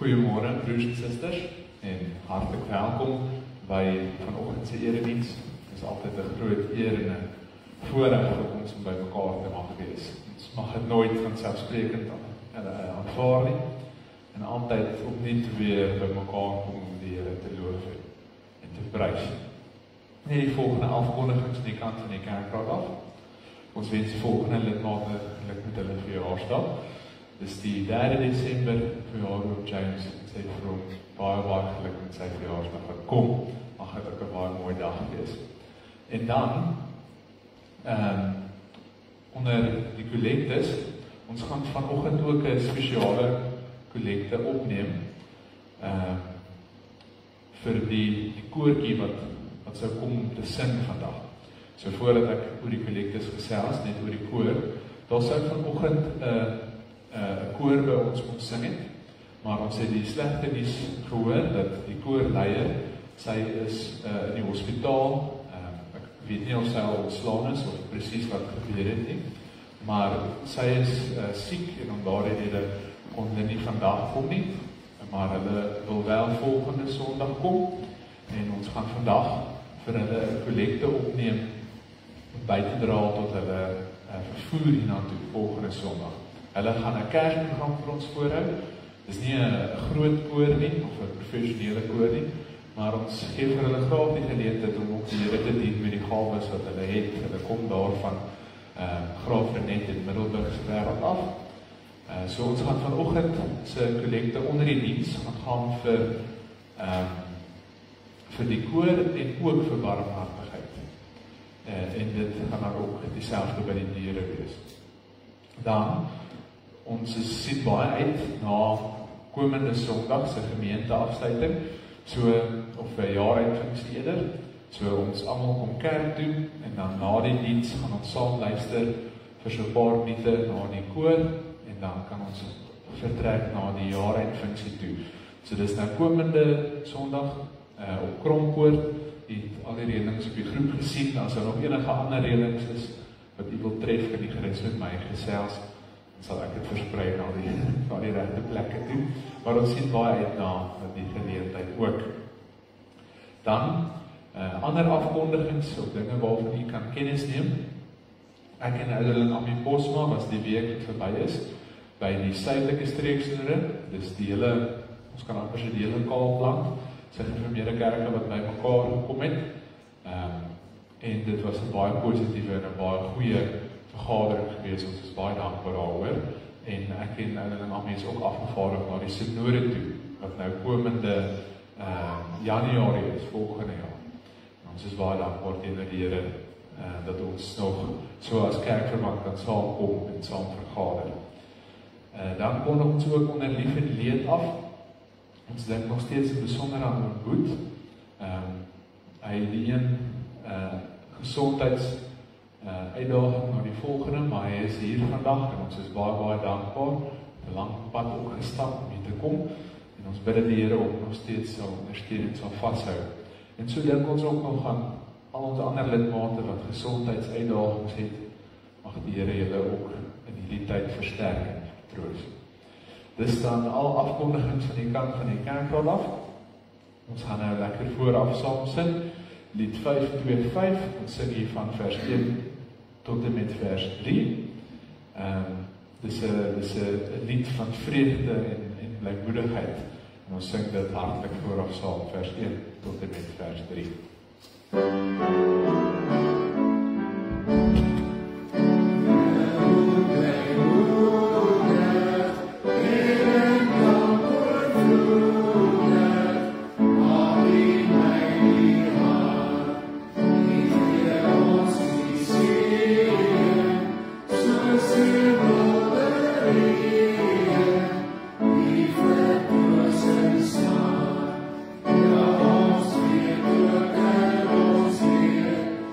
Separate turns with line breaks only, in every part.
Goeiemôre broers en susters en hartlik welkom by vanoggend se erediens. Dit is altyd 'n groot eer en 'n voorreg vir ons om by mekaar te mag wees. Ons mag dit nooit vanselfsprekend aanvaar nie en altyd opnuut weer by mekaar kom om die Here te loof en te prys. Net die volgende afkondigings aan die kant van die kerkraad af. Ons wens die volgende lidmate geluk met hulle verjaarsdag. Dis die 3 Desember verjaar op James en sy vrou baie geluk met sy verjaarsdag wat kom. Mag dit ook 'n baie mooi dag wees. En dan onder die kollektes, ons gaan vanoggend ook 'n spesiale kollekte opneem vir die koortjie wat sou kom om te sing vandag. So voordat ek oor die kollektes gesels, net oor die koor, daar sou vanoggend 'n koor by ons ontsing het, maar ons het die slegte nuus gehoor dat die koorleier, sy is in die hospitaal. Ek weet nie of sy al ontslaan is of presies wat gebeur het nie, maar sy is siek en om daardie rede kon hulle nie vandag kom nie, maar hulle wil wel volgende Sondag kom en ons gaan vandag vir hulle 'n kollekte opneem om by te dra tot hulle vervoer hiernatoe volgende Sondag. Hulle gaan 'n Kersprogram vir ons voorhou. Dis nie 'n groot koor nie of 'n professionele koor nie, maar ons gee vir hulle graag die geleentheid om ook die Here te dien met die gawes wat hulle het. Hulle kom daarvan Graafrenet en Middelburg se wêreld af. So ons gaan vanoggend se kollekte onder die diens gaan vir die koor en ook vir barmhartigheid. En dit gaan dan ook dieselfde by die diere wees. Dan ons sien baie uit na komende Sondag se gemeenteafsluiting, of 'n jaaruitfunksie eerder. So ons almal kom kerk toe en dan na die diens gaan ons saam luister vir so 'n paar minute na die koor en dan kan ons vertrek na die jaaruitfunksie toe. So dis nou komende Sondag op Krompoort. Jy het al die reëlings op die groep gesien. As daar nog enige ander reëlings is wat jy wil tref, kan jy gerus met my gesels. Sal ek dit versprei na die regte plekke toe, maar ons sien baie uit na die geleentheid ook. Dan, ander afkondigings of dinge waarvan u kan kennis neem. Ek en ouderling Ami Posma was die week wat verby is, by die suidelike streeksinere, dis die hele, ons kan amper sê die hele Kaalplant, sy gereformeerde kerke wat by mekaar gekom het, en dit was 'n baie positiewe en 'n baie goeie vergadering gewees, ons is baie dankbaar daaroor, en ek en ouderling Ami is ook afgevaardig na die synode toe, wat nou komende Januarie is, volgende jaar. En ons is baie dankbaar teenoor die Here, dat ons nog so as kerkverband kan saamkom en saam vergader. Dan kon ons ook onder lief en leed af. Ons dink nog steeds besonder aan Boet. Hy het die een gesondheids uitdaging na die volgende, maar hy is hier vandag en ons is baie dankbaar. 'n lang pad ook gestap om hier te kom en ons bid dat die Here ook nog steeds sal ondersteun en sal vashou. En so dink ons ook nog aan al ons ander lidmate wat gesondheidsuitdagings het. Mag die Here julle ook in hierdie tyd versterk en vertroos. Dis dan al afkondigings van die kant van die kerkraad af. Ons gaan nou lekker vooraf saam sing. Lied 525, ons sing hier van vers 1 tot en met vers 3. Dis 'n lied van vreugde en blymoedigheid. En ons sing dit hartlik vooraf saam, vers 1 tot en met vers 3.
Ja, ons weer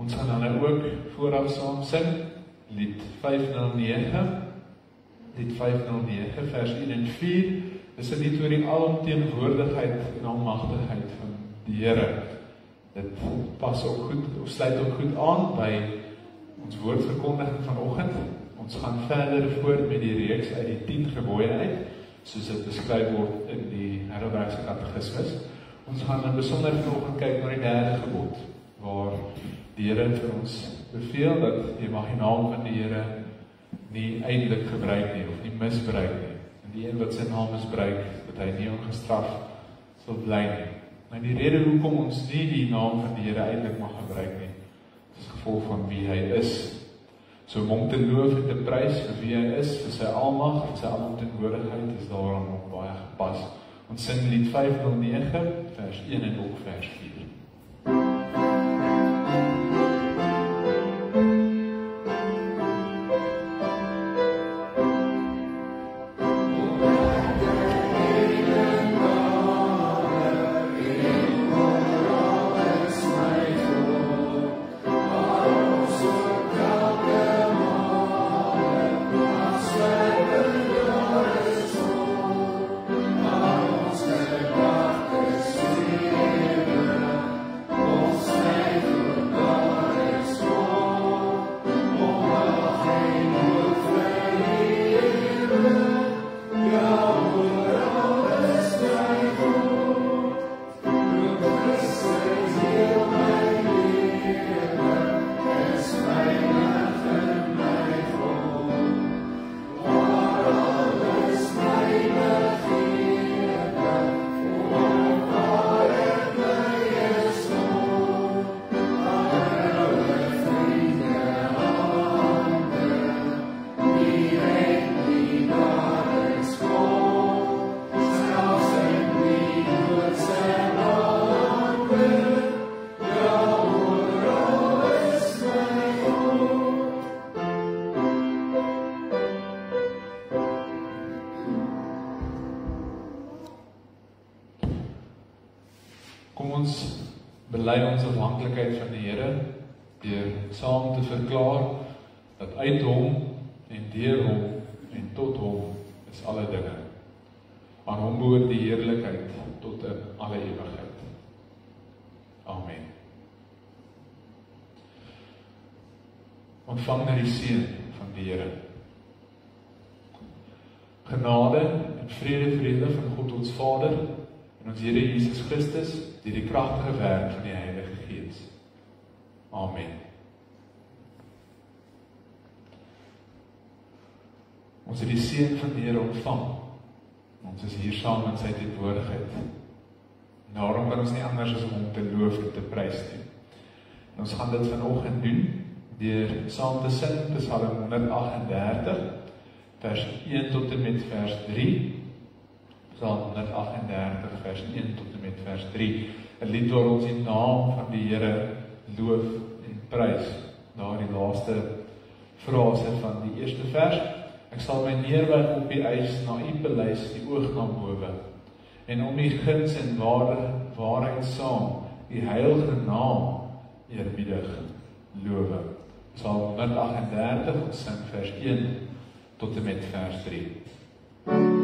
Ons gaan dan ook vooraf saam sing, lied 509, lied 509, vers 1 en 4, dis 'n lied oor die alomteenwoordigheid en almagtigheid van die Here. Dit pas ook goed, of sluit ook goed aan by ons woordverkondiging vanoggend. Ons gaan verder voort met die reeks uit die 10 gebooie uit, soos dit beskryf word in die Heidelbergse Katekismus. Ons gaan in besonder vanoggend kyk na die 3de gebod, waar die Here vir ons beveel dat jy mag die naam van die Here nie eintlik gebruik nie, of nie misbruik nie. En die een wat sy naam misbruik, dat hy nie ongestraf sal bly nie. En die rede hoekom ons nie die naam van die Here eintlik mag gebruik nie, is gevolg van wie hy is. So om te loof en te prys vir wie hy is, vir sy almag, vir sy alomteenwoordigheid, is daarom ook baie gepas. Ons sing lied 509, vers 1 en ook vers 4. Kom ons bely ons afhanklikheid van die Here, deur saam te verklaar, dat uit hom, en deur hom, en tot hom, is alle dinge. Aan hom behoort die heerlikheid, tot in alle ewigheid. Amen. Ontvang nou die seën van die Here. Genade en vrede van God ons Vader, en ons Here Jesus Christus, deur die kragtige werk van die Heilige Gees. Amen. Ons het die seën van die Here ontvang. Ons is hier saam in sy teenwoordigheid. Daarom kan ons nie anders as om hom te loof en te prys nie. En ons gaan dit vanoggend doen, deur saam te sing, Psalm 138, vers 1 tot en met vers 3, Psalm 138, vers 1 tot en met vers 3, 'n lied waar ons die naam van die Here loof en prys, na die laaste frase van die eerste vers. Ek sal my neerbuig op die eis, na u paleis, die oog na bowe, en om die guns en waarheid saam, die heilige naam eerbiedig lowe. Psalm 138, ons sing vers 1 tot en met vers 3.
Amen.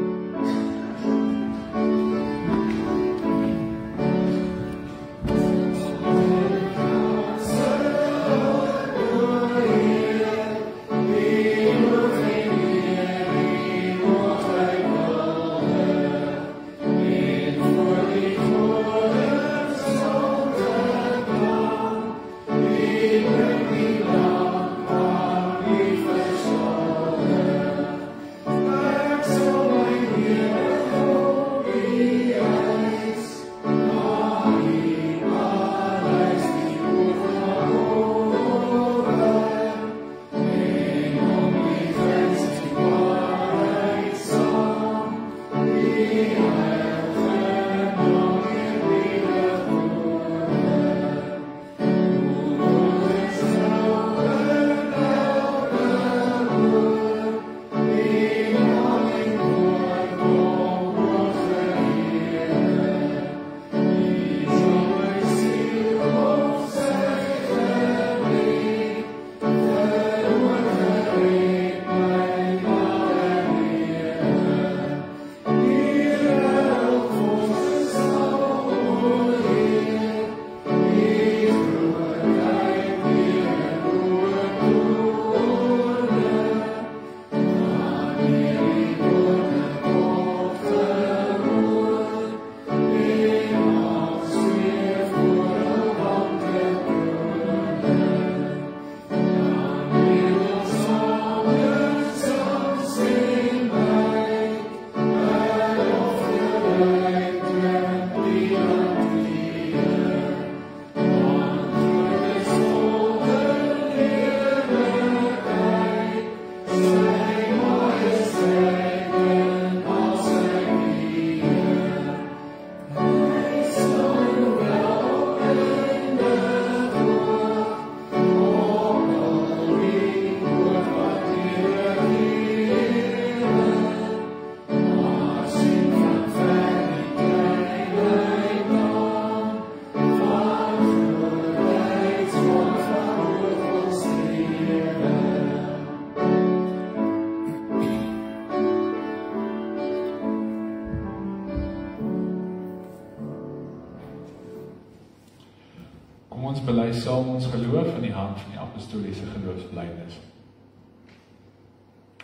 saam ons geloof in die hand van die apostoliese geloofsbelijdenis.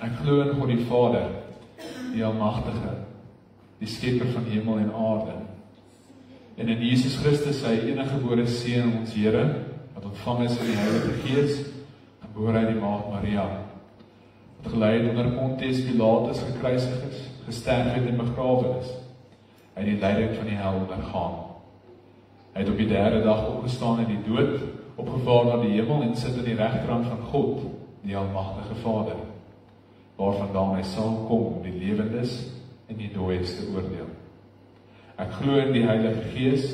Ek glo in God die Vader, die Almagtige, die Skepper van hemel en aarde, en in Jesus Christus, sy eniggebore Seun, ons Here, wat ontvang is in die Heilige Gees, gebore uit die Maagd Maria, wat geleid onder Pontius Pilatus gekruisig is, gesterf het en begrawe is, uit die lyding van die hel ondergaan. Hy het op die derde dag opgestaan uit die dood, opgevaar na die hemel en sit in die regterhand van God, die Almagtige Vader, waarvandaan hy sal kom om die lewendes en die dooies te oordeel. Ek glo in die Heilige Gees,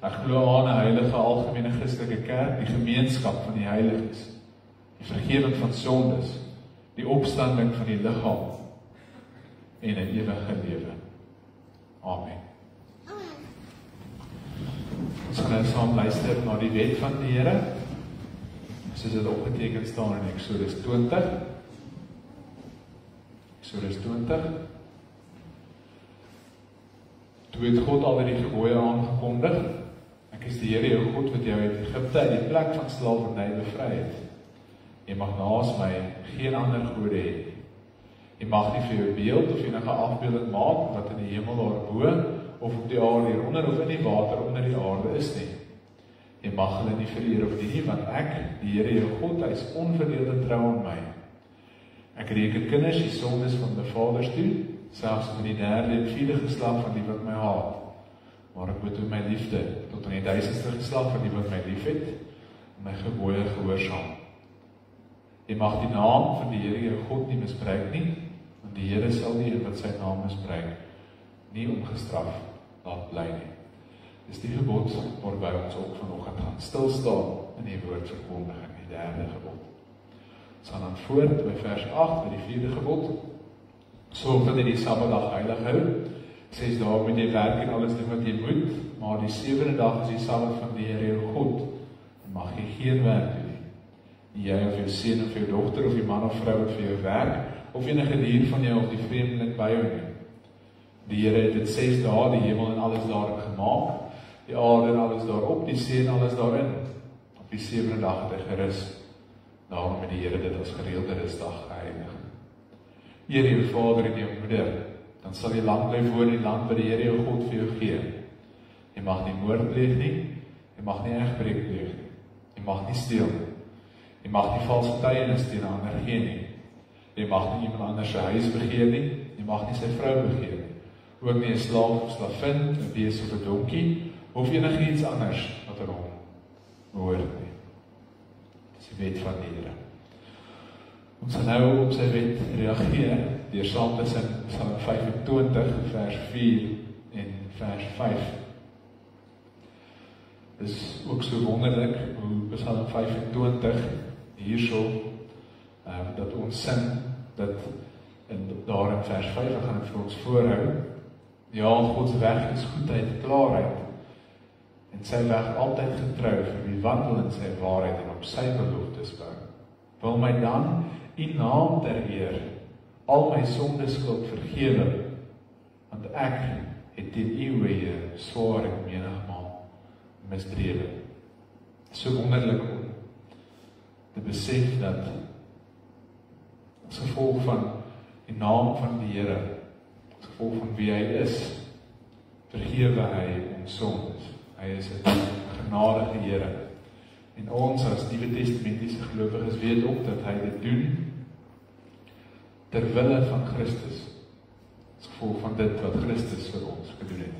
ek glo aan 'n heilige algemene Christelike kerk, die gemeenskap van die heiliges, die vergifnis van sondes, die opstanding van die liggaam en 'n ewige lewe. Amen. Ons gaan nou saam luister na die wet van die Here, soos dit opgeteken staan in Exodus 20. Exodus 20. Toe het God al die gebooie aangekondig. Ek is die Here jou God wat jou uit Egipte uit die plek van slawerny bevry het. Jy mag naas my geen ander gode hê. Jy mag nie vir jou beeld of enige afbeelding maak wat in die hemel daarbo of op die aarde hieronder of in die water onder die aarde is nie. Jy mag hulle nie vereer of dien nie, want ek, die Here jou God, hy is onverdeelde trou aan my. Ek reken kinders die sondes van my vaders toe, selfs in die derde en vierde geslag van die wat my haat. Maar ek betoon my liefde tot in die 1000ste geslag van die wat my lief het, en my gebooie gehoorsaam. Jy mag die naam van die Here jou God nie misbruik nie, want die Here sal nie wat sy naam misbruik, nie ongestraf laat bly nie. Dis die gebod waarby ons ook vanoggend gaan stilstaan in die woordverkondiging, die derde gebod. Ons gaan dan voort by vers 8, by die vierde gebod. Sorg dat jy die Sabbatdag heilig hou. 6 dae moet jy werk en alles doen wat jy moet, maar die 7de dag is die Sabbat van die Here jou God. Dan mag jy geen werk doen nie. Nie jy of jou seun of jou dogter of die man of vrou wat vir jou werk, of enige dier van jou of die vreemdeling by jou nie. Die Here het dit 6 dae, die hemel en alles daarin gemaak, die aarde en alles daarop, die see en alles daarin. Op die 7de dag het hy gerus. Daarom het die Here dit as gereelde rusdag geheilig. Eer jou vader en jou moeder, dan sal jy lang bly woon in die land wat die Here jou God vir jou gee. Jy mag nie moord pleeg nie, jy mag nie egbreek pleeg nie, jy mag nie steel nie, jy mag nie vals getuienis teen ander gee nie, jy mag nie iemand anders sy huis begeer nie, jy mag nie sy vrou begeer nie, ook nie 'n slaaf of slavin, 'n bees of 'n donkie, of enigiets anders wat aan hom behoort nie. Dis die wet van die Here. Ons gaan nou op sy wet reageer, deur saam te sing Psalm 25, vers 4 en vers 5. Dis ook so wonderlik, hoe Psalm 25, hierso, dat ons sing, dat daar in vers 5, we gaan het vir ons voorhou, ja, Gods weg is goedheid, klaarheid, en sy weg altyd getrou, vir wie wandel in sy waarheid en op sy beloftes bou. Wil my dan U naam ter eer, al my sondeskuld vergewe, want ek het teen U, Heer, swaar en menigmaal misdrewe. So wonderlik om te besef dat as gevolg van die naam van die Here, as gevolg van wie hy is, vergewe hy ons sondes. Hy is 'n genadige Here. En ons as Nuwe Testamentiese gelowiges weet ook dat hy dit doen ter wille van Christus, as gevolg van dit wat Christus vir ons gedoen het.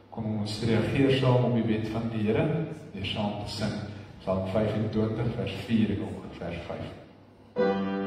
Kom ons reageer saam op die wet van die Here, deur saam te sing, Psalm 25, vers 4 en ook vers 5.
Praise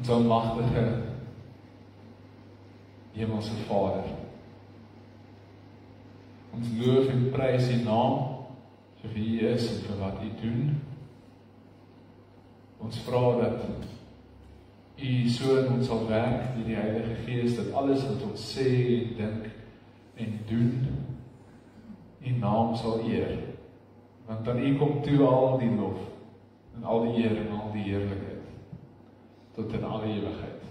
Ons almagtige Hemelse Vader, ons loof en prys U naam vir wie U is en vir wat U doen. Ons vra dat U so in ons sal werk deur die Heilige Gees, dat alles wat ons sê en dink en doen, U naam sal eer. Want aan U kom toe al die lof, en al die eer en al die heerlikheid, tot in alle ewigheid.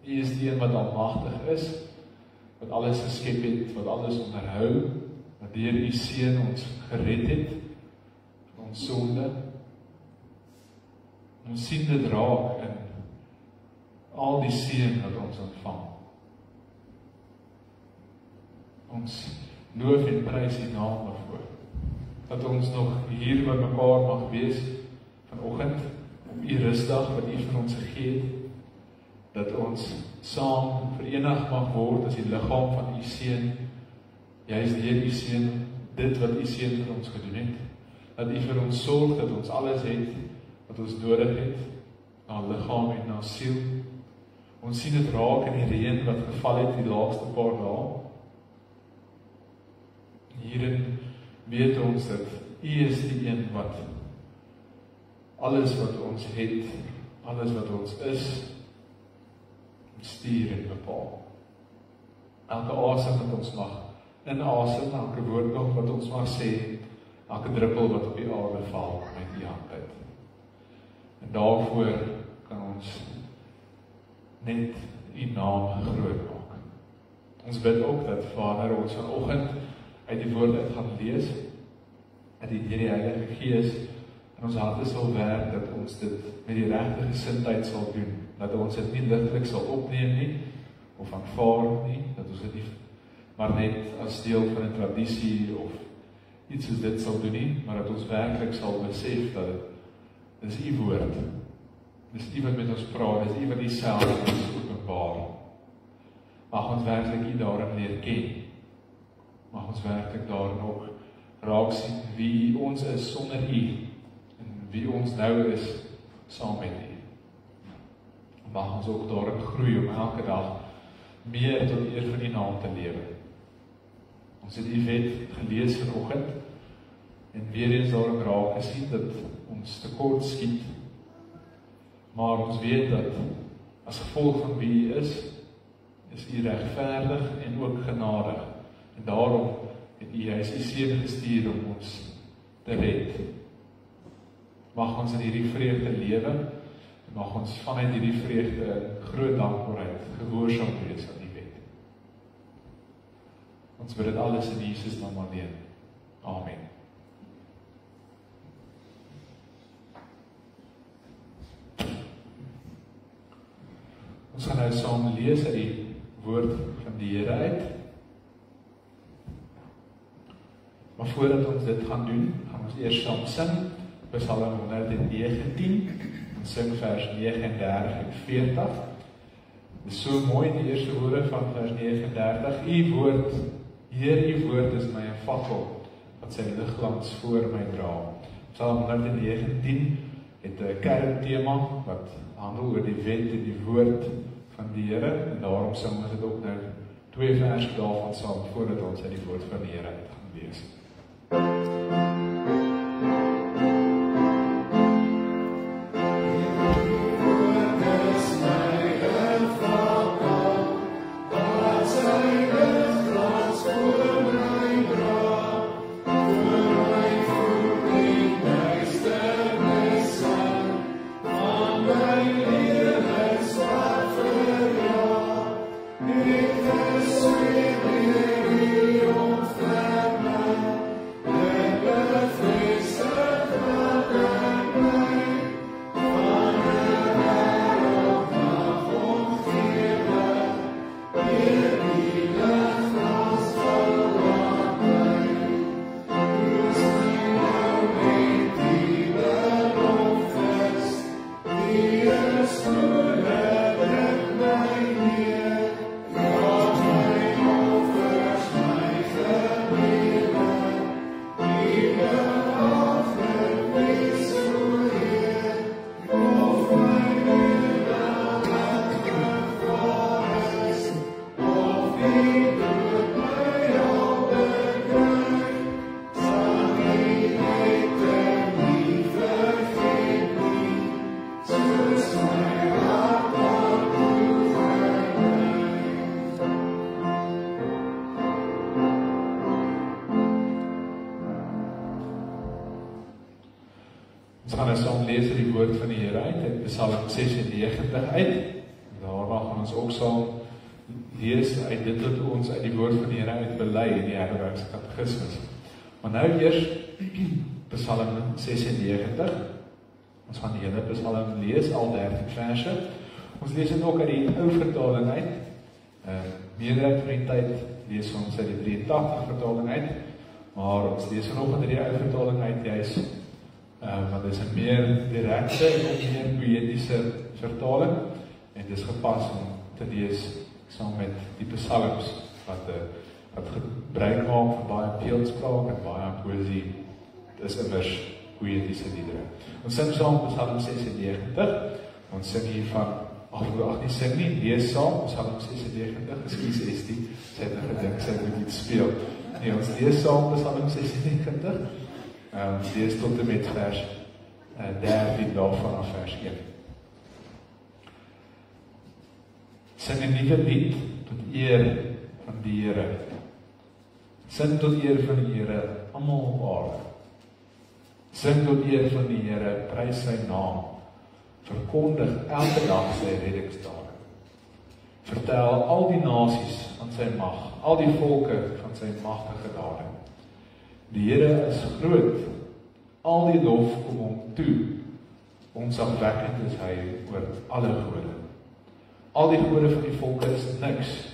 U is die een wat almagtig is, wat alles geskep het, wat alles onderhou, wat deur U Seun ons gered het, van ons sonde. Ons sien dit raak in al die seën wat ons ontvang. Ons loof en prys U naam daarvoor, dat ons nog hier by mekaar mag wees, vanoggend, op U rusdag wat U vir ons gegee het, dat ons saam verenig mag word as die liggaam van U Seun, juis deur U Seun, dit wat U Seun vir ons gedoen het, dat U vir ons sorg, dat ons alles het, wat ons nodig het, na liggaam en na siel. Ons sien dit raak in die reën wat geval het die laaste paar dae. Hierin weet ons dat U is die een wat alles wat ons het, alles wat ons is, stuur en bepaal. Elke asem wat ons mag inasem, elke woord nog wat ons mag sê, elke druppel wat op die aarde val met U hand uit. En daarvoor kan ons net U naam groot maak. Ons bid ook dat Vader ons vanoggend uit die woord uit gaan lees, dat die deur die Heilige Gees in ons harte sal werk, dat ons dit met die regte gesindheid sal doen, dat ons dit nie ligtelik sal opneem nie, of aanvaar nie, dat ons dit nie maar net as deel van 'n tradisie of iets soos dit sal doen nie, maar dat ons werklik sal besef dat dit is U woord, dis U wat met ons praat, dis U wat U self vir ons openbaar. Mag ons werklik U daarin leer ken, mag ons werklik daarin ook raak sien wie ons is sonder U, en wie ons nou is saam met U. Mag ons ook daarin groei om elke dag meer tot eer van U naam te lewe. Ons het U wet gelees vanoggend, en weer eens daarin raak gesien dat ons tekort skiet, maar ons weet dat as gevolg van wie U is U regverdig en ook genadig, en daarom het U juis U Seun gestuur om ons te red. Mag ons in hierdie vreugde lewe, en mag ons vanuit hierdie vreugde groot dankbaarheid gehoorsaam wees aan die wet. Ons bid dit alles in Jesus naam alleen. Amen. Ons gaan nou saam lees uit die woord van die Here uit. Maar voordat ons dit gaan doen, gaan ons eers saam sing, Psalm 119, en sing vers 39 en 40. Dit is so mooi, die eerste woorde van vers 39. U woord, Heer, U woord is my 'n fakkel, wat sy ligglans voor my dra. Psalm 119 het 'n kerntema, wat handel oor die wet en die woord van die Here, en daarom sing ons dit ook nou 2 verse daarvan saam, voordat ons uit die woord van die Here uit gaan lees.
Sweet, we ontfermen,
Ons gaan nou saam lees uit die woord van die Here uit Psalm 96 uit. Daarna gaan ons ook saam lees uit dit wat ons uit die woord van die Here uit bely in die Heidelbergse Katekismus. Maar nou eers Psalm 96. Ons gaan die hele Psalm lees, al 13 verse. Ons lees dit ook uit die ou vertaling uit. Meerderheid van die tyd lees ons uit die 83 vertaling uit, maar ons lees vanoggend uit die ou vertaling uit juis, want dit is 'n meer direkte en ook meer poëtiese vertaling, en dit is gepas om te lees saam met die psalms wat gebruik maak van baie beeldspraak en baie poësie. Dit is immers poëtiese liedere. Ons sing saam Psalm 96. Ons sing hiervan, nie sing nie, lees saam Psalm 96, ekskuus Estie, sy het gedink, sy moet iets speel. Nee, ons lees saam Psalm 96, lees tot en met vers 13 daarvan af vers 1. Sing 'n nuwe lied tot eer van die Here. Sing tot eer van die Here, almal op aarde. Sing tot eer van die Here, prys sy naam. Verkondig elke dag sy reddingsdade. Vertel al die nasies van sy mag, al die volke van sy magtige dade. Die Here is groot, al die lof kom hom toe. Ontzagwekkend is hy oor alle gode. Al die gode van die volke is niks.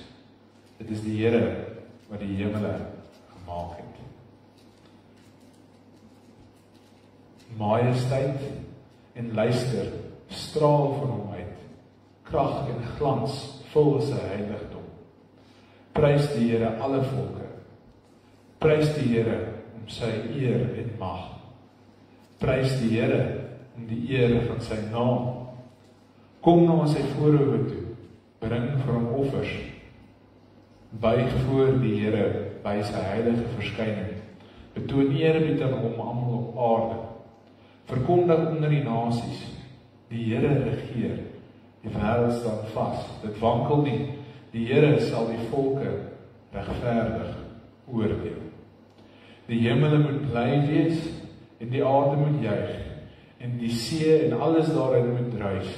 Dit is die Here wat die hemele gemaak het. Majesteit en luister straal van hom uit. Krag en glans vul sy heiligdom. Prys die Here alle volke. Prys die Here om sy eer en mag. Prys die Here om die eer van sy naam. Kom na sy voorhoewe toe, bring vir hom offers. Buig voor die Here by sy heilige verskyning. Betoon eerbied aan hom almal op aarde. Verkondig onder die nasies, die Here regeer. Die wêreld staan vas, dit wankel nie. Die Here sal die volke regverdig oordeel. Die hemele moet bly wees en die aarde moet juig en die see en alles daarin moet druis.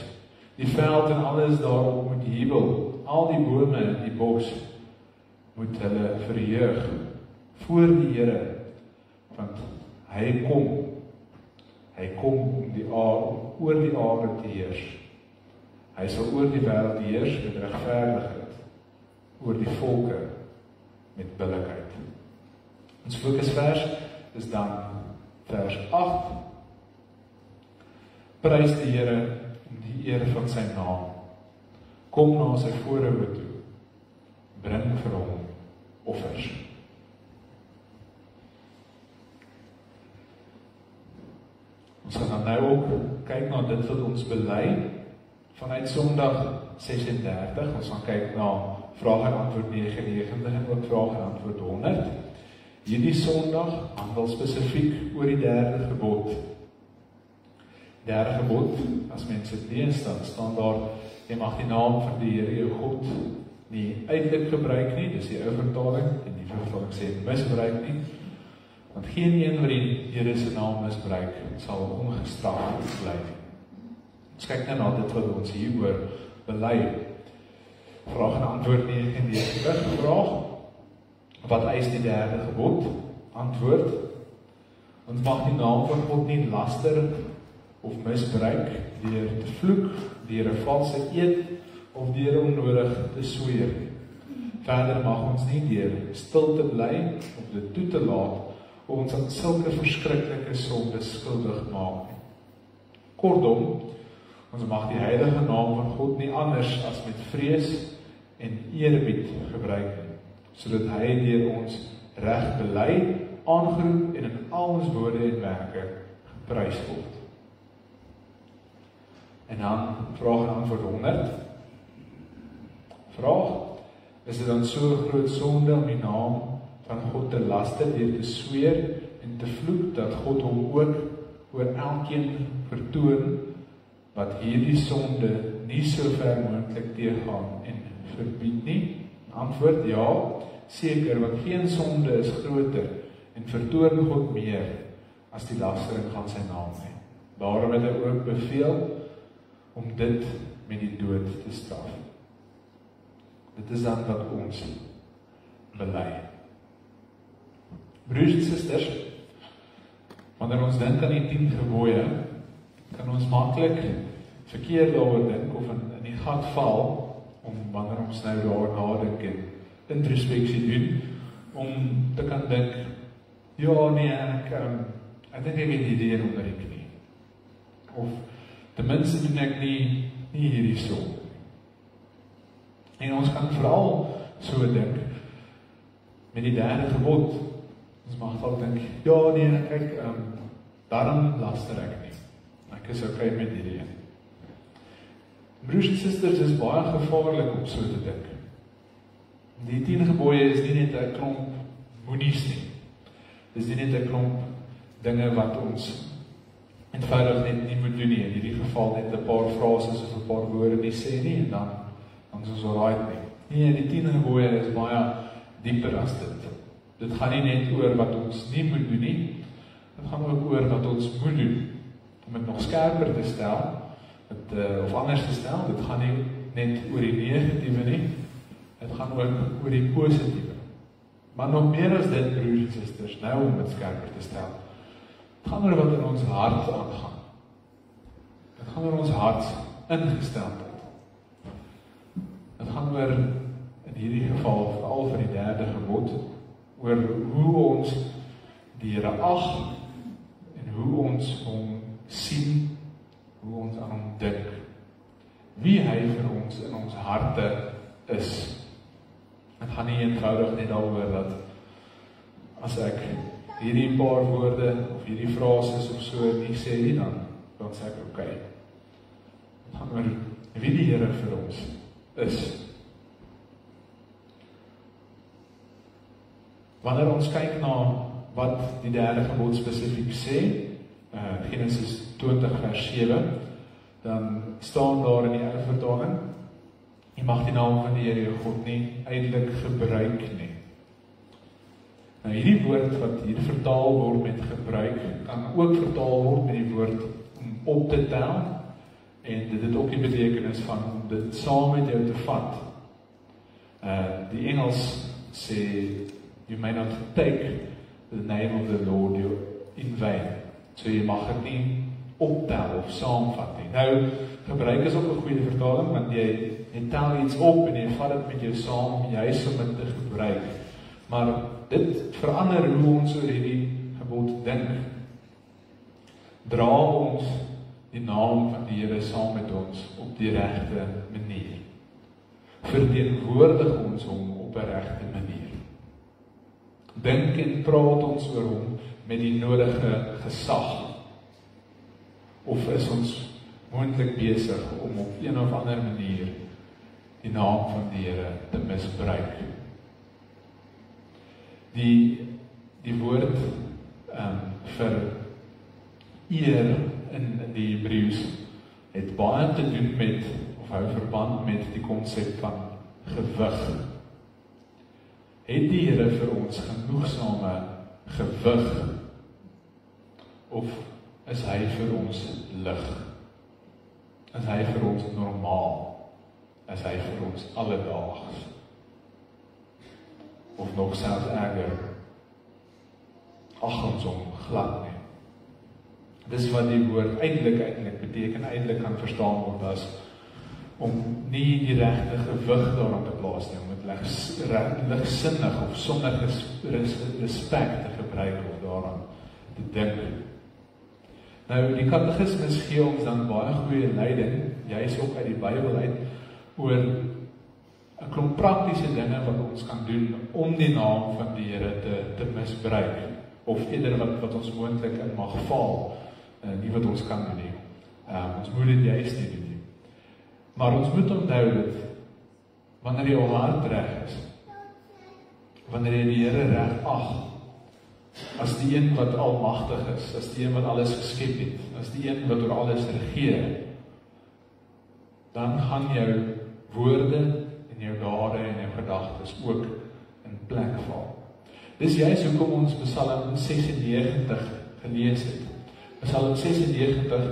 Die veld en alles daarop moet jubel. Al die bome en die bos moet hulle verheug voor die Here, want hy kom om die aarde, oor die aarde te heers. Hy sal oor die wêreld heers met regverdigheid, oor die volke met billikheid. Ons fokusvers is dan vers 8. Prys die Here om die eer van sy naam. Kom na sy voorhoewe toe. Bring vir hom offers. Ons gaan nou ook kyk na dit wat ons bely vanuit Sondag 36. Ons gaan kyk na vraag en antwoord 99 en ook vraag en antwoord 100. Hierdie Sondag handel spesifiek oor die derde gebod. Derde gebod, as mense dit lees, dan staan daar, jy mag die naam van die Here jou God nie uitelik gebruik nie, dis die ou vertaling, en die vertaling sê misbruik nie, want geen een wat die Here se naam misbruik, sal ongestraf bly. Ons kyk nou na dit wat ons hieroor bely. Vraag en antwoord 99, vraag, wat eis die derde gebod? Antwoord, ons mag die naam van God nie laster of misbruik deur te vloek, deur 'n valse eed of deur onnodig te sweer. Verder mag ons nie deur stil te bly of dit toe te laat of ons aan sulke verskriklike sondes skuldig maak nie. Kortom, ons mag die heilige naam van God nie anders as met vrees en eerbied gebruik nie, sodat hy deur ons reg bely, aangeroep en in al ons woorde en werke geprys word. En dan vraag en antwoord 100. Vraag, is dit dan so groot sonde om die naam van God te laster deur te sweer en te vloek, dat God hom ook oor elkeen vertoon wat hierdie sonde nie so ver moontlik teëgaan en verbied nie? Antwoord, ja, seker, want geen sonde is groter en vertoon God meer as die lastering van sy naam nie. Daarom het hy ook beveel om dit met die dood te straf. Dit is dan wat ons bely. Broers en susters, wanneer ons dink aan die 10 gebooie, kan ons maklik verkeerd daaroor dink, of in die gat val, om wanneer ons nou daar nadink en introspeksie doen, om te kan dink, ja nee, ek dink ek het die idee onder die knie. Of ten minste doen ek nie hierdie so. En ons kan vooral so dink, met die 3de gebod. Ons mag al dink, ja nee, ek, daarom laster ek nie. Ek is okay met hierdie een. Broers en susters, is baie gevaarlik om so te dink. Die 10 gebooie is nie net 'n klomp moenies nie. Dis nie net 'n klomp dinge wat ons eenvoudig net nie moet doen nie. In hierdie geval net 'n paar frases of 'n paar woorde nie sê nie, en dan is ons alright nie. Nee, die 10 gebooie is baie dieper as dit. Dit gaan nie net oor wat ons nie moet doen nie, dit gaan ook oor wat ons moet doen. Om dit nog skerper te stel, of anders te stel, dit gaan nie net oor die negatiewe nie, dit gaan ook oor die positiewe. Maar nog meer as dit, broers en susters, nou om dit skerper te stel, dit gaan oor wat in ons hart aangaan. Dit gaan oor ons hart ingesteldheid. Dit gaan oor, in hierdie geval, veral vir die 3de gebod, oor hoe ons die Here ag, en hoe ons hom sien, hoe ons aan hom dink, wie hy vir ons in ons harte is. Het gaan nie eenvoudig net daaroor dat as ek hierdie paar woorde of hierdie frases of so nie sê nie, dan sê ek okay. Het gaan oor wie die Here vir ons is. Wanneer ons kyk na wat die 3de gebod spesifiek sê, Genesis 20 vers 7, dan staan daar in die ou vertaling, jy mag die naam van die Here jou God nie uitelik gebruik nie. Nou hierdie woord wat hier vertaal word met gebruik, kan ook vertaal word met die woord om op te tel, en dit het ook die betekenis van om dit saam met jou te vat. Die Engels sê, you may not take the name of the Lord in vain. So jy mag dit nie optel of saamvat nie. Nou, gebruik is ook 'n goeie vertaling, want jy tel iets op en jy vat dit met jou saam, juis om dit te gebruik. Maar dit verander hoe ons oor hierdie gebod dink. Dra ons die naam van die Here saam met ons op die regte manier. Verteenwoordig ons hom op 'n regte manier. Dink en praat ons oor hom met die nodige gesag. Of is ons moontlik besig om op een of ander manier die naam van die Here te misbruik? Die woord vir eer in die Hebreëus het baie te doen met, of hou verband met die konsep van gewig. Het die Here vir ons genoegsame gewig, of is hy vir ons lig? Is hy vir ons normaal? Is hy vir ons alledaags? Of nog selfs erger, ag ons hom glad nie. Dis wat die woord eintlik beteken, eintlik kan verstaan word as om nie die regte gewig daaraan te plaas nie, om dit ligsinnig of sonder respek te gebruik of daaraan te dink. Nou, die katekismes gee ons dan baie goeie leiding, juis ook uit die Bybel uit, oor 'n klomp praktiese dinge wat ons kan doen om die naam van die Here te misbruik, of eerder wat ons moontlik in mag val, nie wat ons kan doen nie. Ons moet dit juist nie doen nie. Maar ons moet onthou dat wanneer jou hart reg is, wanneer jy die Here reg ag, as die een wat almagtig is, as die een wat alles geskep het, as die een wat oor alles regeer, dan gaan jou woorde en jou dade en jou gedagtes ook in plek val. Dis juist hoekom ons Psalm 96 gelees het. Psalm 96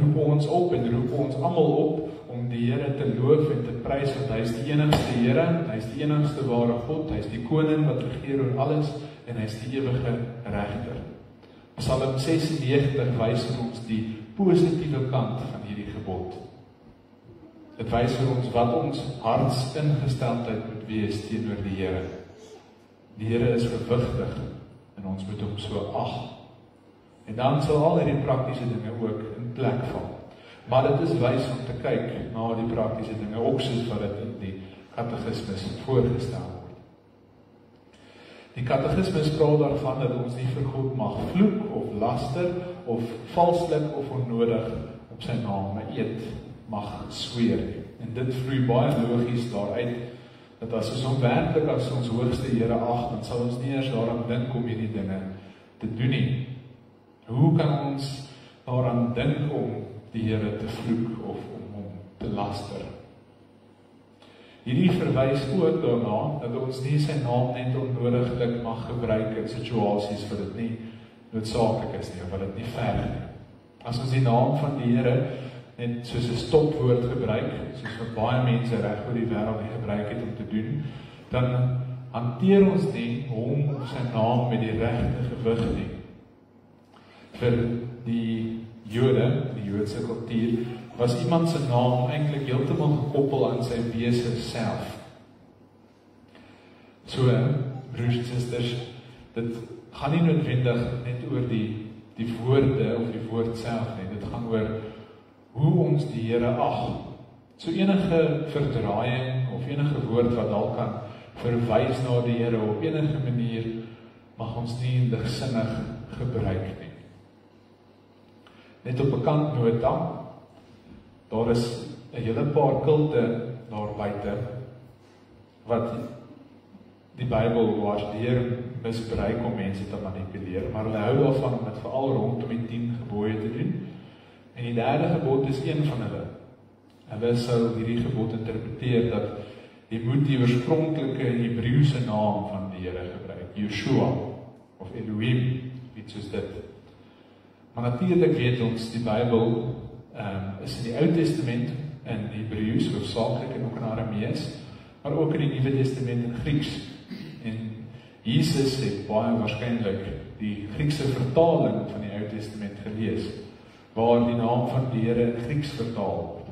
roep ons op en roep ons almal op om die Here te loof en te prys, want hy is die enigste Here, hy is die enigste ware God, hy is die koning wat regeer oor alles en hy is die ewige regter. Psalm 96 wys vir ons die positiewe kant van hierdie gebod. Dit wys vir ons wat ons hartsingesteldheid moet wees teenoor die Here. Die Here is gewigtig en ons moet hom so ag. En dan sal al hierdie praktiese dinge ook in plek val. Maar dit is wys om te kyk na die praktiese dinge, ook soos wat dit in die katekismes voorgestel word. Die katekismes praat daarvan dat ons nie vir God mag vloek of laster of valslik of onnodig op sy naam eet mag sweer. En dit vloei baie logies daaruit dat as ons hom werklik as ons hoogste Here ag, dan sal ons nie eers daaraan dink om hierdie dinge te doen nie. Hoe kan ons daaraan dink om die Here te vloek of om hom te laster? Hierdie verwys ook daarna dat ons nie sy naam net onnodiglik mag gebruik in situasies wat dit nie noodsaaklik is nie, of wat dit nie verg nie. As ons die naam van die Here net soos 'n stopwoord gebruik, soos wat baie mense reg oor die wêreld gebruik het om te doen, dan hanteer ons nie hom of sy naam met die regte gewig nie. Vir die Jode, die Joodse kultuur, was iemand se naam eintlik heeltemal gekoppel aan sy wese self. So, broers en susters, dit gaan nie noodwendig net oor die woorde of die woord self nie, dit gaan oor hoe ons die Here ag. So enige verdraaiing of enige woord wat dalk kan verwys na die Here op enige manier, mag ons nie ligsinnig gebruik nie. Net op 'n kantnota, daar is 'n hele paar kulte daar buite wat die Bybel waardeer misbruik om mense te manipuleer, maar hulle hou daarvan om dit veral rondom die 10 gebooie te doen. En die 3de gebod is een van hulle. Hulle sou hierdie gebod interpreteer dat jy moet die oorspronklike Hebreëse naam van die Here gebruik, Yeshua of Elohim, iets soos dit. Maar natuurlik weet ons, die Bybel is in die Ou Testament in Hebreëus, hoofsaaklik en ook in Aramees, maar ook in die Nuwe Testament in Grieks. En Jesus het baie waarskynlik die Griekse vertaling van die Ou Testament gelees, waar die naam van die Here in Grieks vertaal word.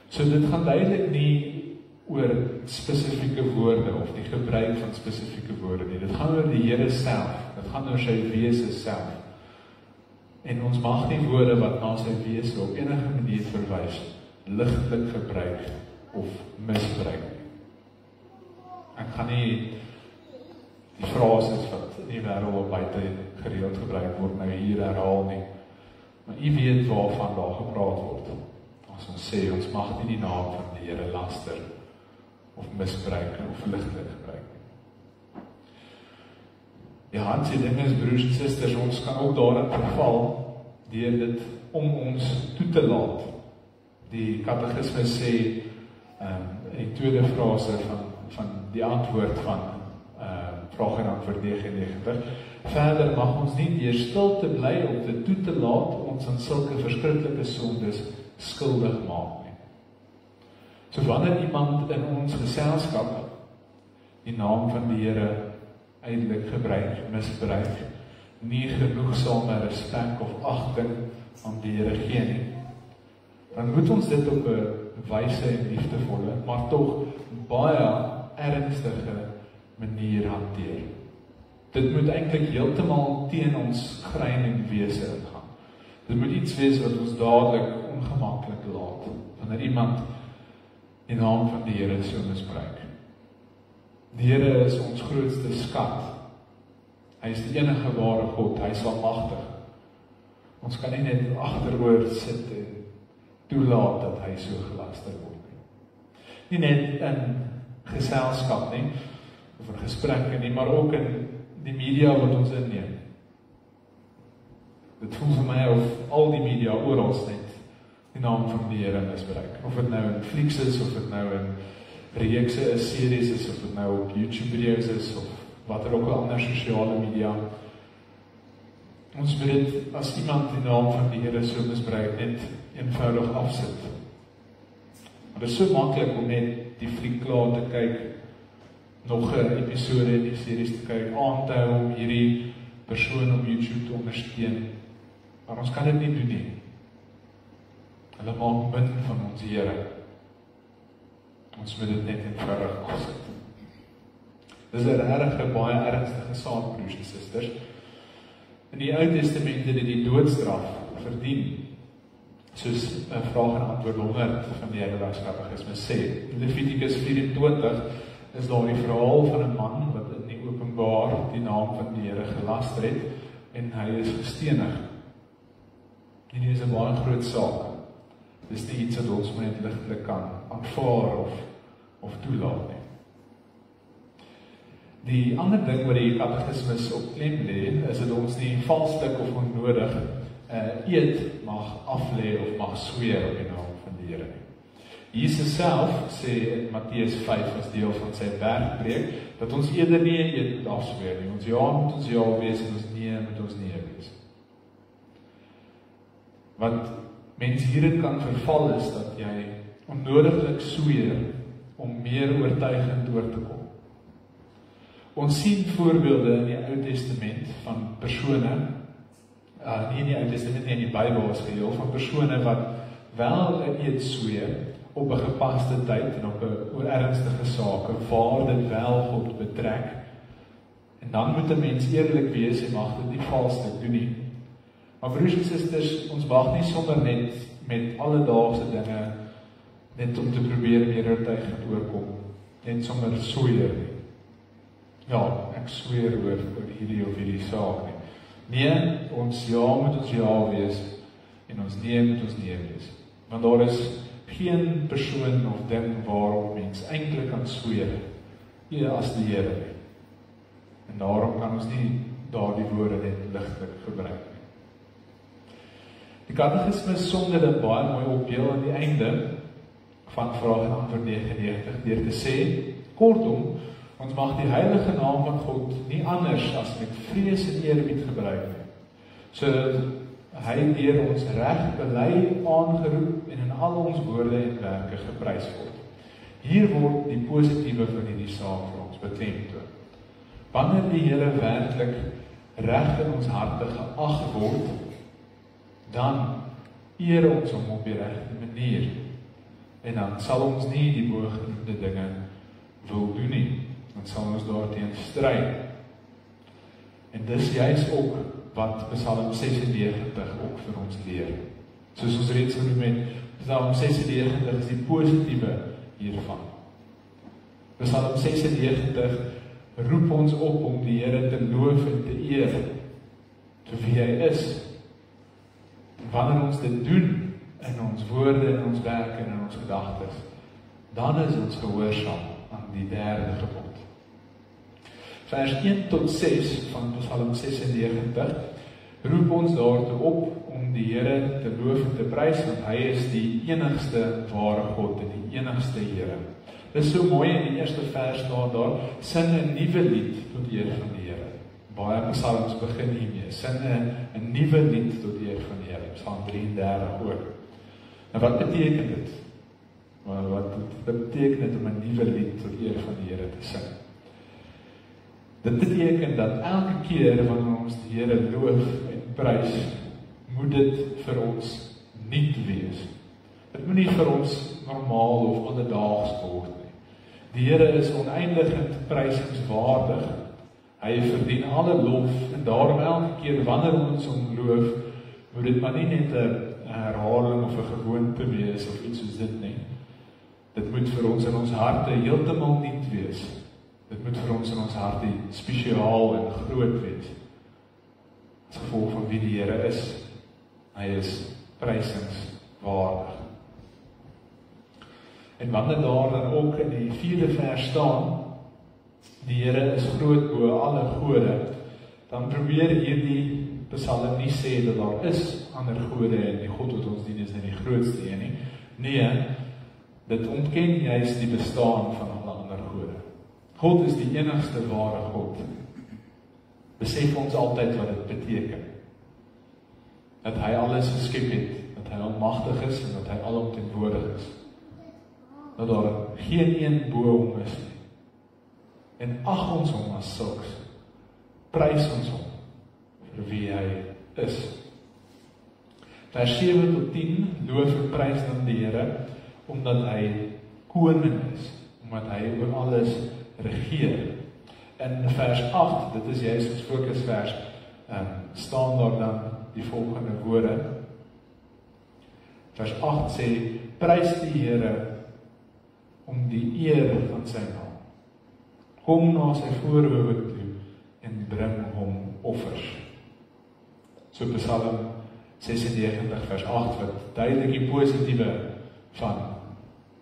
So dit gaan duidelik nie oor spesifieke woorde of die gebruik van spesifieke woorde nie. Dit gaan oor die Here self, dit gaan oor sy wese self. En ons mag nie woorde wat na sy wese op enige manier verwys, ligtelik gebruik of misbruik nie. Ek gaan nie die frases wat in die wêreld op buite gereeld gebruik word nou hier herhaal nie. Maar u weet waarvan daar gepraat word. As ons sê, ons mag nie die naam van die Here laster of misbruik of ligtelik gebruik nie. Die hartse ding is, broers en susters, ons kan ook daarin verval deur dit om ons toe te laat. Die katekismes sê in die tweede frase van die antwoord van vraag en antwoord 99. Verder mag ons nie deur stil te bly of dit toe te laat ons aan sulke verskriklike sondes skuldig maak nie. So wanneer iemand in ons geselskap die naam van die Here eintlik gebruik, misbruik, nie genoegsame respek of agting aan die Here gee nie, dan moet ons dit op 'n wyse en liefdevolle, maar tog baie ernstige manier hanteer. Dit moet eintlik heeltemal teen ons grein en wese ingaan. Dit moet iets wees wat ons dadelik ongemaklik laat, wanneer iemand die naam van die Here so misbruik. Die Here is ons grootste skat. Hy is die enige ware God, hy is almagtig. Ons kan nie net agteroor sit en toelaat dat hy so gelaster word nie. Nie net in geselskap nie, of in gesprekke nie, maar ook in die media wat ons inneem. Dit voel vir my of al die media oral net die naam van die Here misbruik. Of dit nou in Netflix is, of dit nou in reekse is, series is, of dit nou op YouTube video's is, of wat er ook al ander sosiale media. ons moet dit, as iemand die naam van die Here so misbruik, net eenvoudig afsit. Maar dit is so maklik om net die fliek klaar te kyk, nog 'n episode in die series te kyk, aan te hou om hierdie persoon op YouTube te ondersteun. Maar ons kan dit nie doen nie. Hulle maak min van ons Here. Ons moet dit net eenvoudig afsit. Dis 'n regtig baie ernstige saak, broers en susters. In die Ou Testament het dit die doodstraf verdien. Soos 'n vraag en antwoord 100 van die Heidelbergskatekisme sê. In Levitikus 24 is daar die verhaal van 'n man wat in die openbaar die naam van die Here gelaster het en hy is gestenig. En dit is 'n baie groot saak. Dis nie iets wat ons net ligtelik kan aanvaar of toelaat nie. Die ander ding wat die katekismes op klem lê, is dat ons nie valslik of onnodig eed mag aflê of mag sweer op die naam van die Here nie. Jesus self sê in Matteus 5 as deel van sy bergpreek, dat ons eerder nie eed moet afsweer nie. Ons ja moet ons ja wees en ons nee moet ons nee wees. Wat mens hierin kan verval is dat jy onnodiglik sweer om meer oortuigend oor te kom. Ons sien voorbeelde in die Ou Testament van persone, nie in die Ou Testament nie, in die Bybel as geheel, van persone wat wel 'n eed sweer op 'n gepaste tyd en op 'n oor ernstige sake waar dit wel God betrek. En dan moet 'n mens eerlik wees en mag dit nie valslik doen nie. Maar broers en susters, ons mag nie sommer net met alledaagse dinge net om te probeer meer oortuigend oorkom, net sommer sweer nie. Ja, ek sweer oor hierdie of hierdie saak nie. Nee, ons ja moet ons ja wees en ons nee moet ons nee wees. Want daar is geen persoon of ding waarop mens eintlik kan sweer as die Here nie. En daarom kan ons nie daardie woorde net ligtelik gebruik nie. Die katekisme som dit baie mooi op heel aan die einde van vraag en antwoord 99 deur te sê, kortom, ons mag die heilige naam van God nie anders as met vrees en eerbied gebruik nie. So hy deur ons reg bely aangeroep en in al ons woorde en werke geprys word. Hier word die positiewe van hierdie saak vir ons beklemtoon. Wanneer die Here werklik reg in ons harte geag word, dan eer ons hom op die regte manier. En dan sal ons nie die bogenoemde dinge wil doen nie. Dan sal ons daarteen stry. En dis juist ook wat Psalm 96 ook vir ons leer. Soos ons reeds genoem het, Psalm 96 is die positiewe hiervan. Psalm 96 roep ons op om die Here te loof en te eer vir wie hy is. Wanneer ons dit doen in ons woorde, in ons werk en in ons gedagtes, dan is ons gehoorsaam aan die derde gebod. Vers 1 tot 6 van Psalm 96 roep ons daartoe op om die Here te loof en te prys, want hy is die enigste ware God en die enigste Here. Dit is so mooi in die eerste vers staan daar, sing 'n nuwe lied tot eer van die Here. Baie psalms begin hiermee, sing 'n nuwe lied tot eer van die Here. Psalm 33 ook. En wat beteken dit? Wat beteken dit om 'n nuwe lied tot eer van die Here te sing? Dit beteken dat elke keer wanneer ons die Here loof en prys, moet dit vir ons nuut wees. Dit moet nie vir ons normaal of alledaags word nie. Die Here is oneindig en prysingswaardig. Hy verdien alle lof en daarom elke keer wanneer ons hom loof, moet dit maar nie net 'n herhaling of 'n gewoonte wees of iets soos dit nie. Dit moet vir ons in ons harte heeltemal nuut wees. Dit moet vir ons in ons harte spesiaal en groot wees. As gevolg van wie die Here is. Hy is prysingswaardig. En wanneer daar dan ook in die 4de vers staan, die Here is groot bo alle gode, dan probeer hierdie Psalm nie sê dat daar is ander gode en die God wat ons dien is nie die grootste een nie. Nee, dit ontken juist die bestaan van alle ander gode. God is die enigste ware God. Besef ons altyd wat dit beteken. dat hy alles geskep het, dat hy almagtig is en dat hy alomteenwoordig is. Dat daar geen een bo hom is nie. En ag ons hom as sulks, prys ons hom vir wie hy is. Vers 7 tot 10, loof en prys dan die Here, omdat hy koning is, omdat hy oor alles regeer. In vers 8, dit is juist ons fokusvers, staan daar dan die volgende woorde. Vers 8 sê, prys die Here om die eer van sy naam. Kom na sy voorhoewe toe en bring hom offers. So Psalm 96 vers 8 wat duidelik die positiewe van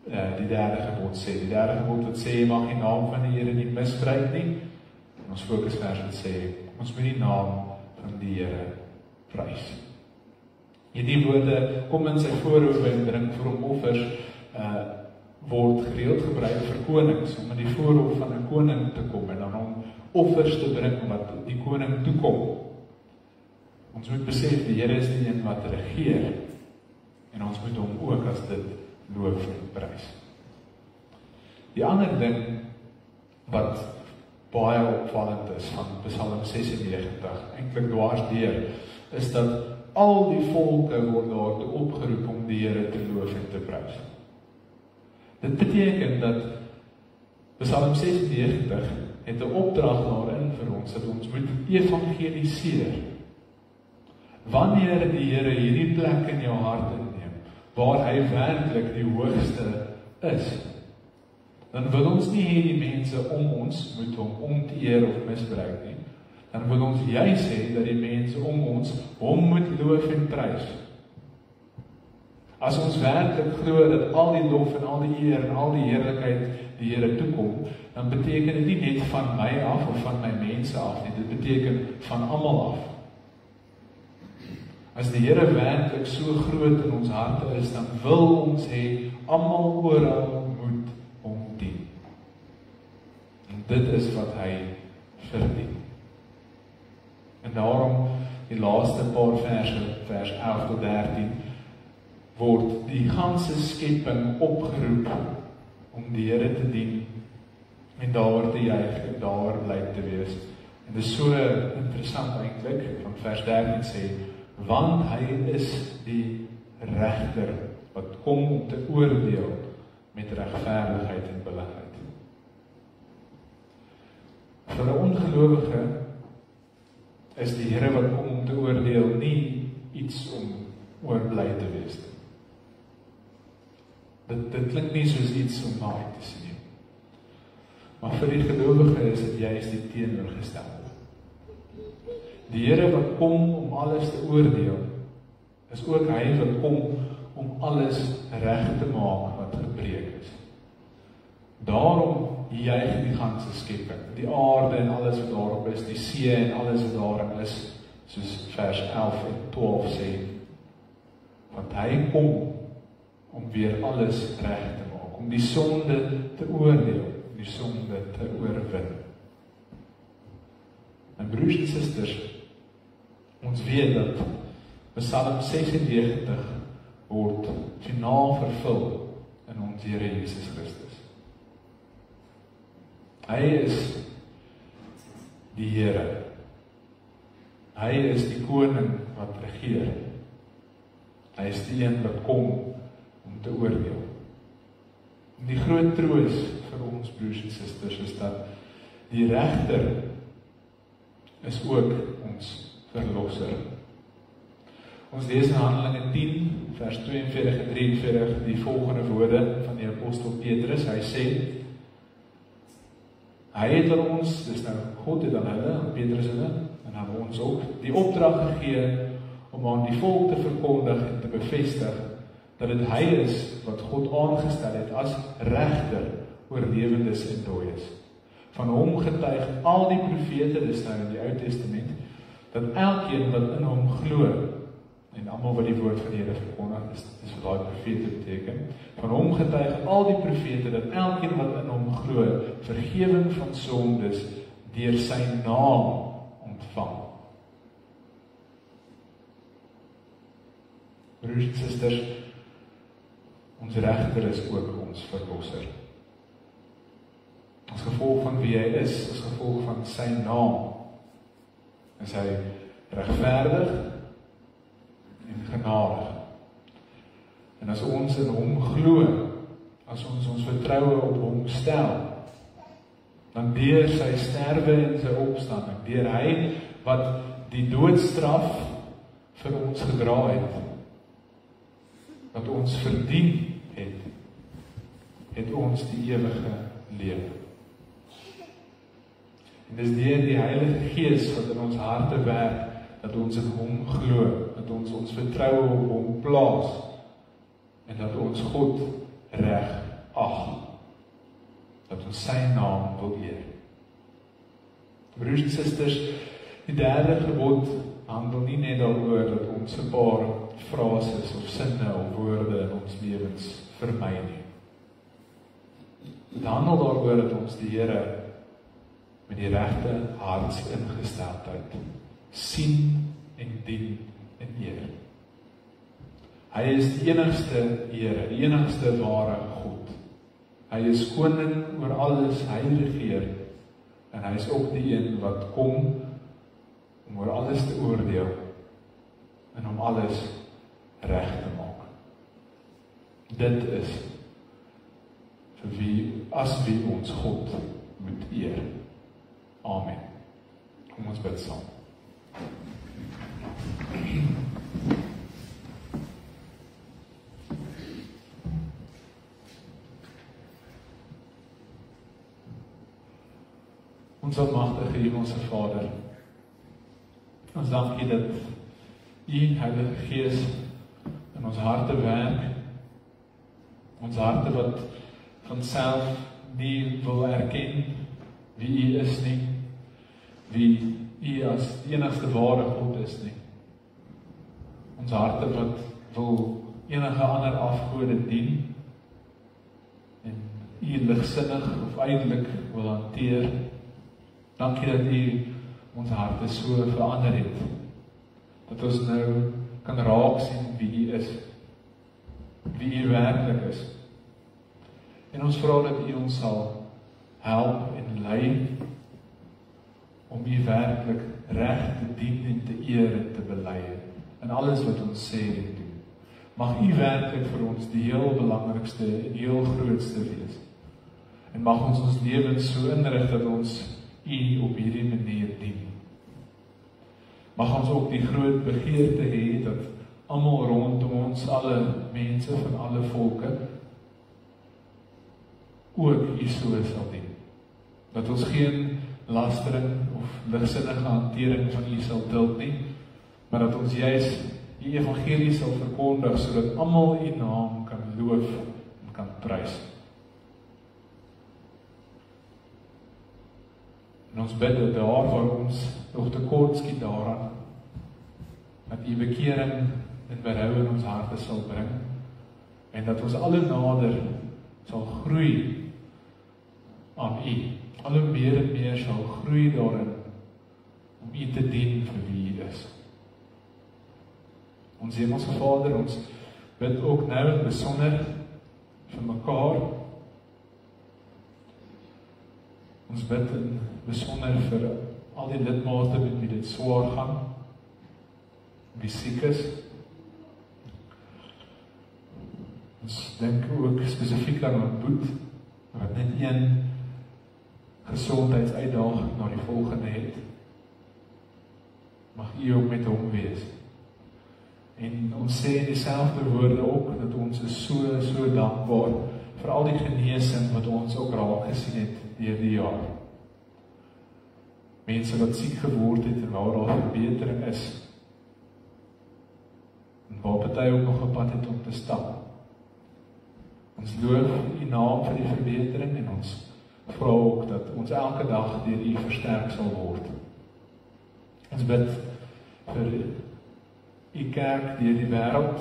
die derde gebod sê. Die derde gebod wat sê, jy mag die naam van die Here nie misbruik nie. En ons fokusvers wat sê, ons moet die naam van die Here prys. Hierdie woorde, kom in sy voorhoewe en bring vir hom offers, word gereeld gebruik vir konings, om in die voorhof van 'n koning te kom, en dan hom offers te bring, wat die koning toekom. Ons moet besef, die Here is die een wat regeer, en ons moet hom ook as dit loof en prys. Die ander ding, wat baie opvallend is, van Psalm 96, eintlik dwars deur, is dat al die volke word daartoe opgeroep om die Here te loof en te prys. Dit beteken dat Psalm 96 het 'n opdrag daarin vir ons, dat ons moet evangeliseer. Wanneer die Here hierdie plek in jou hart inneem, waar hy werklik die hoogste is, dan wil ons nie hê die mense om ons moet hom onteer of misbruik nie. Dan wil ons juis hê dat die mense om ons hom moet loof en prys. As ons werklik glo dat al die lof en al die eer en al die heerlikheid die Here toekom, dan beteken dit nie net van my af of van my mense af nie, dit beteken van almal af. As die Here werklik so groot in ons harte is, dan wil ons hê almal oral moet hom dien. En dit is wat hy verdien. En daarom die laaste paar verse, vers 11 tot 13, word die ganse skepping opgeroep om die Here te dien en daar te juig en daar bly te wees. En dit is so interessant eintlik, van vers 13 sê, want hy is die regter wat kom om te oordeel met regverdigheid en billigheid. Vir 'n ongelowige is die Here wat kom om te oordeel nie iets om oor bly te wees. Dit klink nie soos iets om na uit te sien. Maar vir die gelowige is dit juist die teenoorgestelde. Die Here wat kom om alles te oordeel, is ook hy wat kom om alles reg te maak wat gebreek is. Daarom juig die ganse skepping, die aarde en alles wat daarop is, die see en alles wat daarin is, soos vers 11 en 12 sê, want hy kom om weer alles reg te maak, om die sonde te oordeel, die sonde te oorwin. En broers en susters, ons weet dat Psalm 96 word finaal vervul in ons Here Jesus Christus. Hy is die Here. Hy is die koning wat regeer. Hy is die een wat kom om te oordeel. En die groot troos vir ons broers en susters is dat die regter is ook ons verlosser. Ons lees in Handelinge 10, vers 42 en 43, die volgende woorde van die apostel Petrus. Hy sê, hy het aan ons, dis nou God het aan hulle, aan Petrus en aan ons ook, die opdrag gegee om aan die volk te verkondig en te bevestig dat dit hy is wat God aangestel het as regter oor lewendes en dooies. Van hom getuig al die profete, dis nou in die Ou Testament, dat elkeen wat in hom glo, en almal wat die woord van die Here verkondig, dis wat daai profete beteken, van hom getuig al die profete, dat elkeen wat in hom glo, vergewing van sondes deur sy naam ontvang. Broers en susters, ons regter is ook ons verlosser. As gevolg van wie hy is, as gevolg van sy naam, is hy regverdig en genadig. En as ons in hom glo, as ons vertroue op hom stel, dan deur sy sterwe en sy opstanding, deur hy wat die doodstraf vir ons gedra het, wat ons verdien het ons die ewige lewe. En dis deur die Heilige Gees wat in ons harte werk, dat ons in hom glo, dat ons vertroue op hom plaas, en dat ons God reg ag, dat ons sy naam wil eer. Broers en susters, die derde gebod handel nie net daaroor dat ons 'n paar frases of sinne of woorde in ons lewens vermy nie. Dit handel daaroor dat ons die Here met die regte hartsingesteldheid sien en dien en eer. Hy is die enigste Here, die enigste ware God. Hy is koning oor alles, hy regeer, en hy is ook die een wat kom om oor alles te oordeel en om alles reg te maak. Dit is as wie ons God moet eer. Amen. Kom ons bid saam. Ons almagtige Hemelse Vader, ons dank U dat U, Heilige Gees, in ons harte werk, ons harte wat vanself nie wil erken wie U is nie, wie U as die enigste ware God is nie. Ons harte wat wil enige ander afgode dien en U ligsinnig of uitelik wil hanteer. Dankie dat U ons harte so verander het, dat ons nou kan raak sien wie U is, wie U werklik is. En ons vra dat U ons sal help en lei om U werklik reg te dien en te eer en te bely in alles wat ons sê en doen. Mag U werklik vir ons die heel belangrikste en heel grootste wees. En mag ons lewens so inrig dat ons U op hierdie manier dien. Mag ons ook die groot begeerte hê dat almal rondom ons, alle mense van alle volke, ook U so sal dien. Dat ons geen lastering of ligsinnige hantering van U sal duld nie, maar dat ons juis die evangelie sal verkondig, sodat almal U naam kan loof en kan prys. En ons bid dat daar waar ons nog tekort skiet daaraan, dat U bekering en berou in ons harte sal bring, en dat ons alle nader sal groei aan U, al hoe meer en meer sal groei daarin, om U te dien vir wie U is. Ons Hemelse Vader, ons bid ook nou in besonder vir mekaar. Ons bid in besonder vir al die lidmate met wie dit swaar gaan, wie siek is. Ons dink ook spesifiek aan ons Boet, wat net een gesondheidsuitdaging na die volgende het. Mag U ook met hom wees. En ons sê in dieselfde woorde ook, dat ons is so dankbaar vir al die genesing wat ons ook raak gesien het deur die jaar. Mense wat siek geword het en waar daar verbetering is, en waar party ook nog 'n pad het om te stap. Ons loof U naam vir die verbetering en ons vra ook dat ons elke dag deur U versterk sal word. Ons bid vir U kerk deur die wêreld,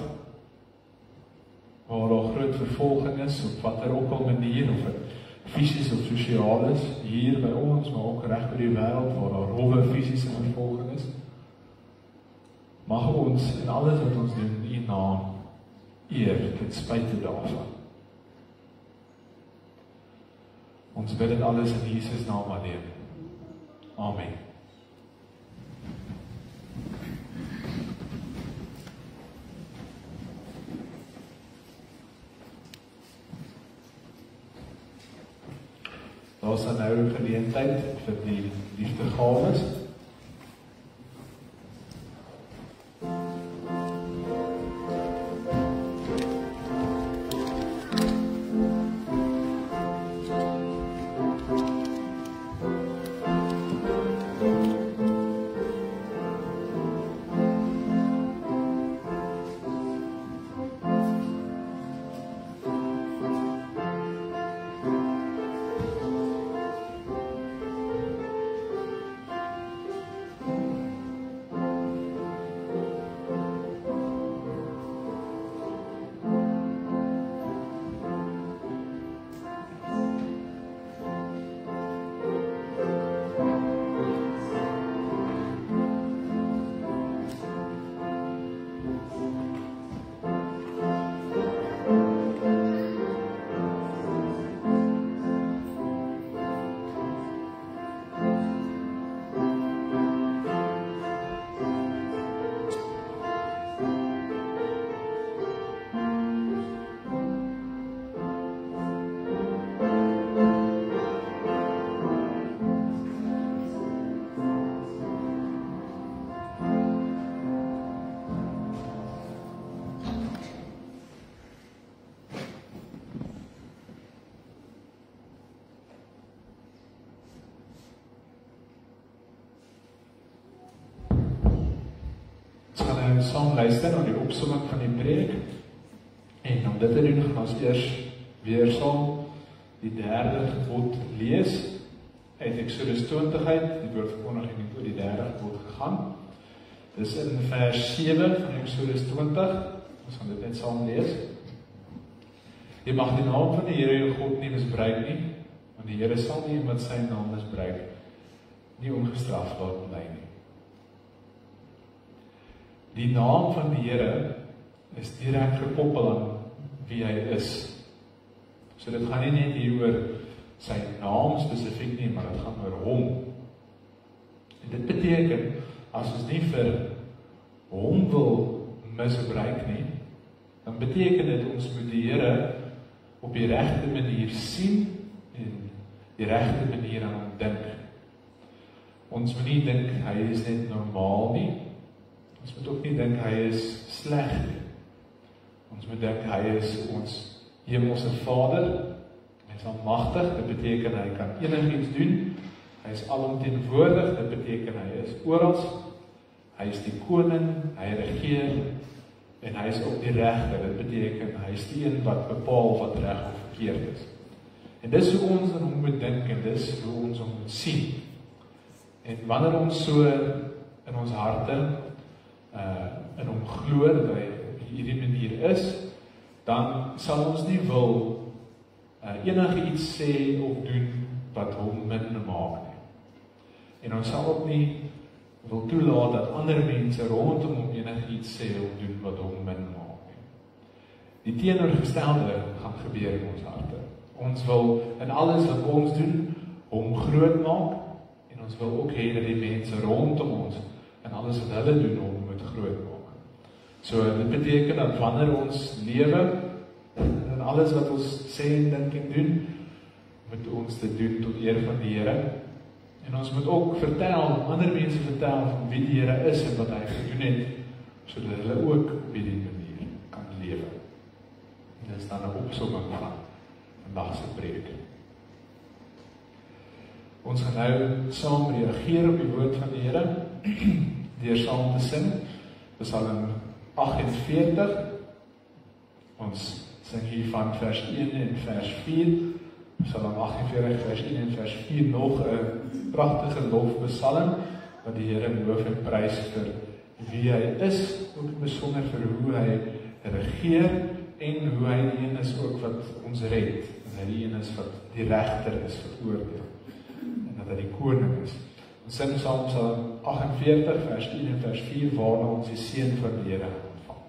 waar daar groot vervolging is, op watter ook al manier, of het fisies of sosiaal is, hier by ons, maar ook reg oor die wêreld, waar daar rowwe fisiese vervolging is. Mag ons in alles wat ons doen, U naam eer ten spyte daarvan. Ons bid dit alles in Jesus naam alleen. Amen. Daar is nou geleentheid vir die liefdegawes. Saam luister na die opsomming van die preek en om dit te doen gaan ons eers weer saam die derde gebod lees uit Exodus 20 uit, die woordverkondiging het oor die derde gebod gegaan. Dis in vers 7 van Exodus 20, ons gaan dit net saam lees. Jy mag die naam van die Here jou God nie misbruik nie, want die Here sal nie met sy naam misbruik nie ongestraf laat bly nie. Die naam van die Here is direk gekoppel aan wie hy is. So dit gaan nie net hier oor sy naam spesifiek nie, maar dit gaan oor hom. En dit beteken, as ons nie vir hom wil misbruik nie, dan beteken dit ons moet die Here op die regte manier sien en die regte manier aan hom dink. Ons moet nie dink hy is net normaal nie. Ons moet ook nie dink hy is sleg nie. Ons moet dink hy is ons hemelse Vader. Hy is almagtig, dit beteken hy kan enigiets doen. Hy is alomteenwoordig, dit beteken hy is oral. Hy is die koning, hy regeer en hy is ook die regter. Dit beteken hy is die een wat bepaal wat reg of verkeerd is. En dis hoe ons aan hom moet dink en dis hoe ons hom moet sien. En wanneer ons so in ons harte in hom glo dat hy op hierdie manier is, dan sal ons nie wil enige iets sê of doen wat hom min maak nie. En ons sal ook nie wil toelaat dat ander mense rondom hom enige iets sê of doen wat hom min maak nie. Die teenoorgestelde gaan gebeur in ons harte. Ons wil in alles wat ons doen hom groot maak en ons wil ook hê dat die mense rondom ons en alles wat hulle doen hom moet groot maak. So dit beteken dat wanneer ons lewe en alles wat ons sê en dink en doen, moet ons dit doen tot eer van die Here. En ons moet ook vertel, ander mense vertel van wie die Here is en wat hy gedoen het, sodat hulle ook op die manier kan lewe. En dit is dan 'n opsomming van vandag se preek. Ons gaan nou saam reageer op die woord van die Here deur saam te sing. Psalm 48. Ons sing hier van vers 1 en vers 4. Psalm 48 vers 1 en vers 4 nog 'n pragtige lofpsalm wat die Here loof en prys vir wie hy is, ook besonder vir hoe hy regeer en hoe hy die een is ook wat ons red. En hy die een is wat die regter is vir oordeel. En dat hy die koning is. Ons sing saam Psalm 48 vers 1 en vers 4 waarna ons die seën van die Here ontvang.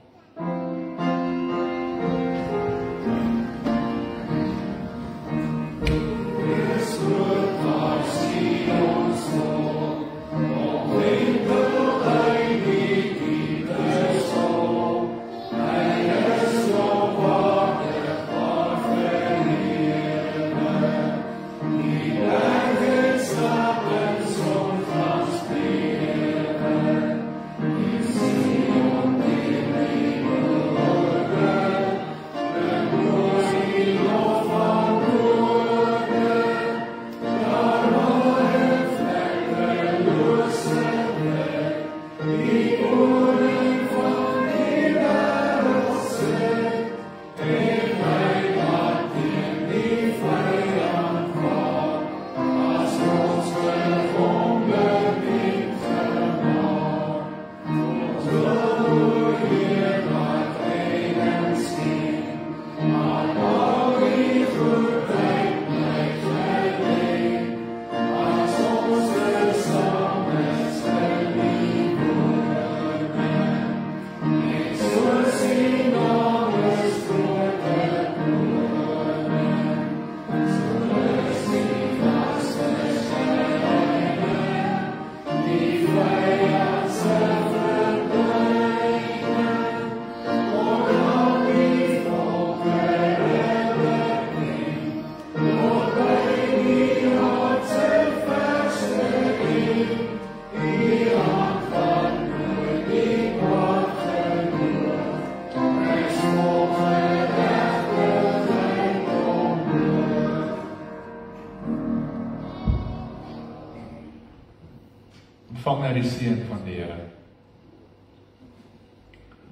ontvang nou die seën van die Here.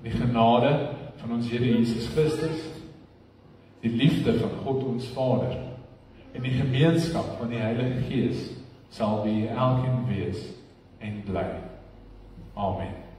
Die genade van ons Here Jesus Christus, die liefde van God ons Vader, en die gemeenskap van die Heilige Gees, sal by elkeen wees en bly. Amen.